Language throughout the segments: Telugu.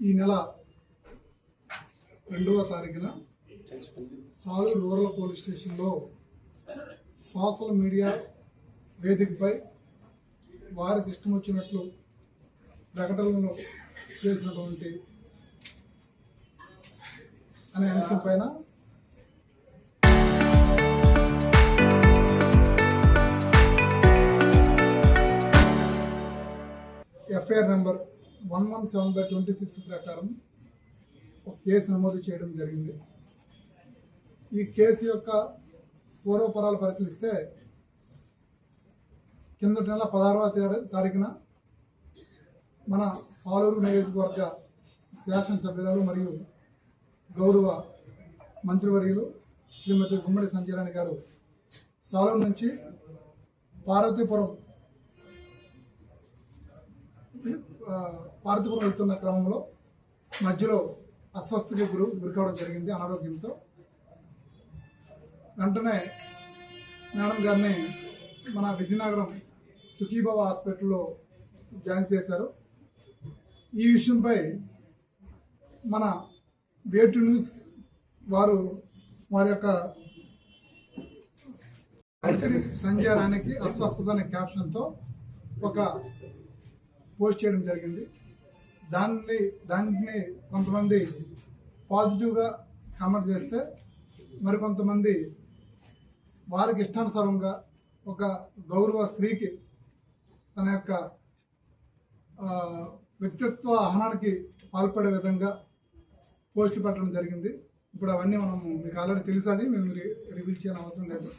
ఈ నెల 2వ తారీఖున సాలూరు రూరల్ పోలీస్ స్టేషన్లో సోషల్ మీడియా వేదికపై వారికి ఇష్టం వచ్చినట్లు ప్రకటనలు చేసినటువంటి అనే అంశం పైన ఎఫ్ఐఆర్ నెంబర్ 117/26 ప్రకారం ఒక కేసు నమోదు చేయడం జరిగింది. ఈ కేసు యొక్క పూర్వపరాలు పరిశీలిస్తే కిందటి నెల 16వ తారీఖున మన సాలూరు నియోజకవర్గ శాసనసభ్యురాలు మరియు గౌరవ మంత్రివర్యులు శ్రీమతి గుమ్మడి సంజయరాణి గారు సాలూరు నుంచి పార్వతీపురం వెళ్తున్న క్రమంలో మధ్యలో అస్వస్థకి గురికావడం జరిగింది అనారోగ్యంతో. వెంటనే మేడం గారిని మన విజయనగరం సుఖీబాబా హాస్పిటల్లో జాయిన్ చేశారు. ఈ విషయంపై మన వేటు న్యూస్ వారి యొక్క సంజయ్ రాణికి అస్వస్థత అనే క్యాప్షన్తో ఒక పోస్ట్ చేయడం జరిగింది. దాన్ని కొంతమంది పాజిటివ్గా కామెంట్ చేస్తే మరికొంతమంది వారికి ఇష్టానుసారంగా ఒక గౌరవ స్త్రీకి తన యొక్క వ్యక్తిత్వ హనానికి పాల్పడే విధంగా పోస్టులు పెట్టడం జరిగింది. ఇప్పుడు అవన్నీ మీకు ఆల్రెడీ తెలుసు, అది మేము రివీల్ చేయని అవసరం లేదు.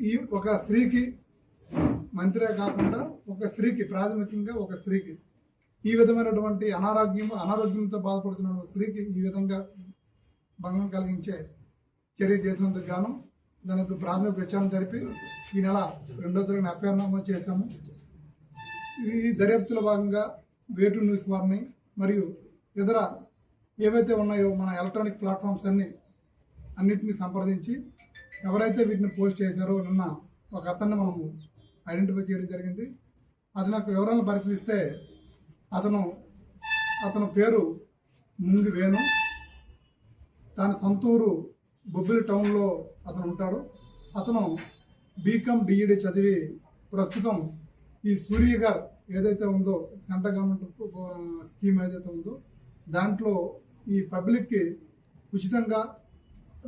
ఈ ఒక స్త్రీకి, మంత్రే కాకుండా ఒక స్త్రీకి, ప్రాథమికంగా ఒక స్త్రీకి ఈ విధమైనటువంటి అనారోగ్యంతో బాధపడుతున్న స్త్రీకి ఈ విధంగా భంగం కలిగించే చర్య చేసినందుకు గాను దానికి ప్రాథమిక విచారణ జరిపి ఈ నెల 2వ తారీఖున ఎఫ్ఐఆర్ నమోదు చేశాము. ఈ దర్యాప్తులో భాగంగా వేటు న్యూస్ వారిని మరియు ఇతర ఏవైతే ఉన్నాయో మన ఎలక్ట్రానిక్ ప్లాట్ఫామ్స్ అన్నిటినీ సంప్రదించి ఎవరైతే వీటిని పోస్ట్ చేశారో నిన్న ఒక అతన్ని మనము ఐడెంటిఫై చేయడం జరిగింది. అతని యొక్క వివరాలను పరిశీలిస్తే అతను పేరు ముంగి వేణు, తన సొంతూరు బొబ్బిలి టౌన్లో అతను ఉంటాడు. అతను బీకామ్ డిఈడి చదివి ప్రస్తుతం ఈ సూర్య గారు ఏదైతే ఉందో సెంట్రల్ గవర్నమెంట్ స్కీమ్ ఏదైతే ఉందో దాంట్లో ఈ పబ్లిక్కి ఉచితంగా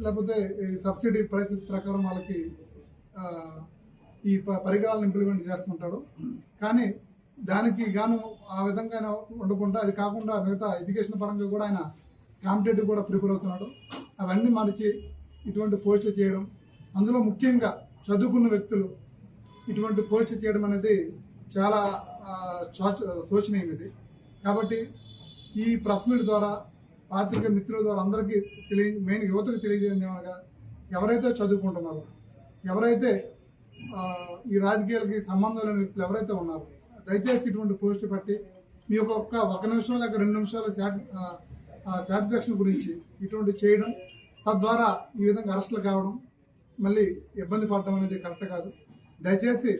లేకపోతే సబ్సిడీ ప్రైసెస్ ప్రకారం వాళ్ళకి ఈ పరికరాలను ఇంప్లిమెంట్ చేస్తుంటాడు. కానీ దానికి గాను ఆ విధంగా ఆయన ఉండకుండా, అది కాకుండా మిగతా ఎడ్యుకేషన్ పరంగా కూడా ఆయన కాంపిటేటివ్ కూడా ప్రిపేర్ అవుతున్నాడు. అవన్నీ మరిచి ఇటువంటి పోస్టులు చేయడం, అందులో ముఖ్యంగా చదువుకున్న వ్యక్తులు ఇటువంటి పోస్టులు చేయడం అనేది చాలా శోచనీయమైనది. కాబట్టి ఈ ప్రెస్ మీట్ ద్వారా, పాత్రిక మిత్రుల ద్వారా అందరికీ మెయిన్ యువతకు తెలియజేయడం ఏమనగా, ఎవరైతే చదువుకుంటున్నారో, ఎవరైతే ఈ రాజకీయాలకి సంబంధం లేని వ్యక్తులు ఎవరైతే ఉన్నారో, దయచేసి ఇటువంటి పోస్టులు పెట్టి మీ యొక్క 1 నిమిషం లేక 2 నిమిషాల సాటిస్ఫాక్షన్ గురించి ఇటువంటి చేయడం, తద్వారా ఈ విధంగా అరెస్టులు కావడం, మళ్ళీ ఇబ్బంది పడడం అనేది కరెక్ట్ కాదు. దయచేసి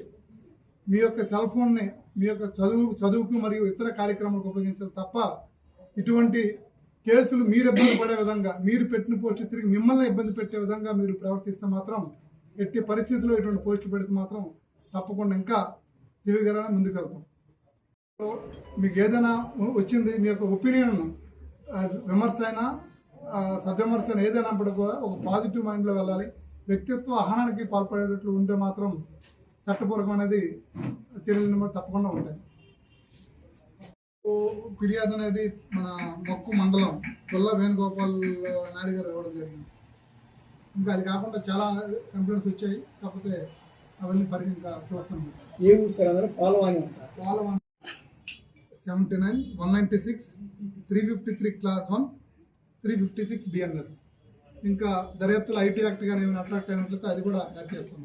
మీ యొక్క సెల్ ఫోన్ని మీ యొక్క చదువుకు మరియు ఇతర కార్యక్రమాలకు ఉపయోగించాలి తప్ప ఇటువంటి కేసులు మీరు ఇబ్బంది పడే విధంగా, మీరు పెట్టిన పోస్టు తిరిగి మిమ్మల్ని ఇబ్బంది పెట్టే విధంగా మీరు ప్రవర్తిస్తే మాత్రం, ఎట్టి పరిస్థితుల్లో ఇటువంటి పోస్టులు పెడితే మాత్రం తప్పకుండా ఇంకా సివిగానే ముందుకు వెళ్తాం. మీకు ఏదైనా వచ్చింది, మీ యొక్క ఒపీనియన్ విమర్శ అయినా సద్విమర్శ అయినా ఏదైనప్పుడు కూడా ఒక పాజిటివ్ మైండ్లో వెళ్ళాలి. వ్యక్తిత్వ హనానికి పాల్పడేటట్లు ఉంటే మాత్రం చట్టపూర్వకమైనది చర్యలు తప్పకుండా ఉంటాయి. ఫిర్యాదు అనేది మన మొక్కు మండలం కొల్ల వేణుగోపాల్ నాయుడు గారు ఇవ్వడం జరిగింది. ఇంకా అది కాకుండా చాలా కంప్లైంట్స్ వచ్చాయి, కాకపోతే అవన్నీ ఇంకా చూస్తాం. ఏం సార్ పాలవాణి 79 196 353 క్లాస్ 1 356 బిఎన్ఎస్. ఇంకా దర్యాప్తులో ఐటీ యాక్ట్ కానీ ఏమైనా అట్రాక్ట్ అయినట్లయితే అది కూడా యాడ్ చేస్తున్నాం.